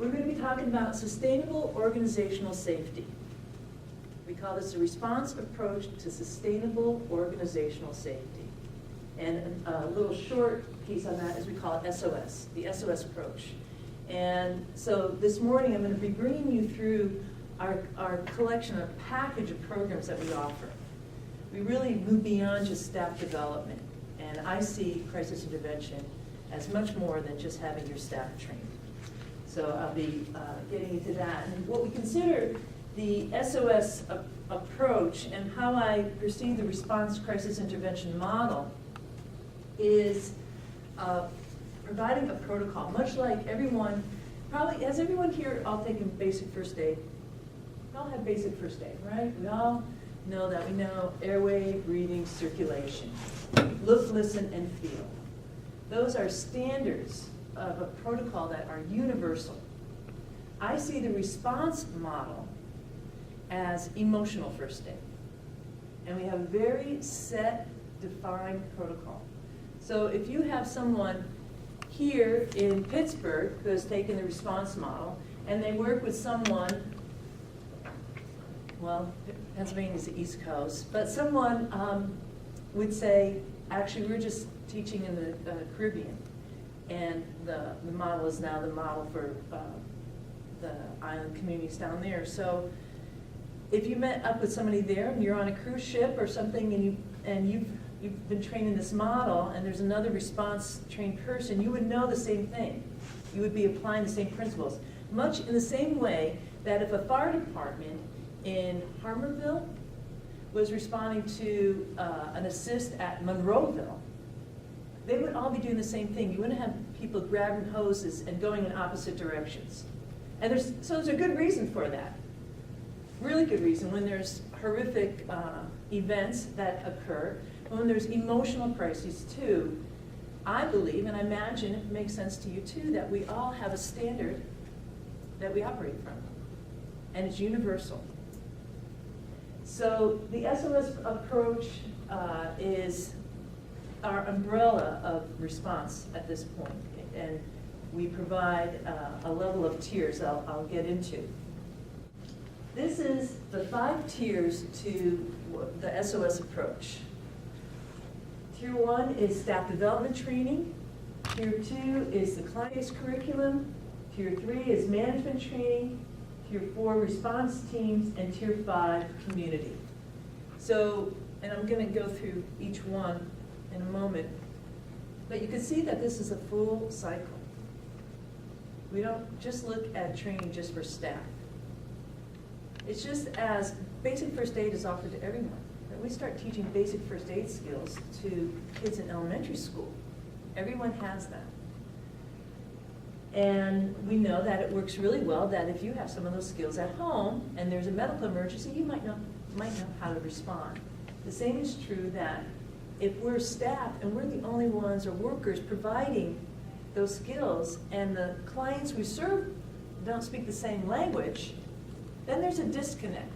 We're going to be talking about sustainable organizational safety. We call this a response approach to sustainable organizational safety. And a little short piece on that is we call it SOS, the SOS approach. And so this morning I'm going to be bringing you through our collection, our package of programs that we offer. We really move beyond just staff development. And I see crisis intervention as much more than just having your staff trained. So I'll be getting into that. And what we consider the SOS approach and how I perceive the response crisis intervention model is providing a protocol, much like everyone, probably, has everyone here all taken basic first aid? We all have basic first aid, right? We all know that. We know airway, breathing, circulation. Look, listen, and feel. Those are standards of a protocol that are universal. I see the response model as emotional first aid. And we have a very set, defined protocol. So if you have someone here in Pittsburgh who has taken the response model, and they work with someone, well, Pennsylvania's the East Coast, but someone would say, actually, we're just teaching in the Caribbean, and the model is now the model for the island communities down there. So if you met up with somebody there, and you're on a cruise ship or something, and you've been trained in this model, and there's another response-trained person, you would know the same thing. You would be applying the same principles. Much in the same way that if a fire department in Harmarville was responding to an assist at Monroeville, they would all be doing the same thing. You wouldn't have people grabbing hoses and going in opposite directions. And so there's a good reason for that. Really good reason when there's horrific events that occur, when there's emotional crises too. I believe, and I imagine it makes sense to you too, that we all have a standard that we operate from, and it's universal. So the SOS approach is our umbrella of response at this point, and we provide a level of tiers I'll get into. This is the 5 tiers to the SOS approach. Tier 1 is staff development training. Tier 2 is the client's curriculum. Tier 3 is management training. Tier 4, response teams, and Tier 5, community. So, and I'm going to go through each one in a moment, but you can see that this is a full cycle. We don't just look at training just for staff. It's just as basic first aid is offered to everyone. We start teaching basic first aid skills to kids in elementary school. Everyone has that. And we know that it works really well, that if you have some of those skills at home and there's a medical emergency, you might know how to respond. The same is true that if we're staff and we're the only ones or workers providing those skills and the clients we serve don't speak the same language, then there's a disconnect.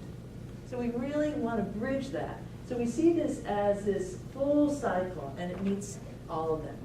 So we really want to bridge that. So we see this as this full cycle, and it meets all of them.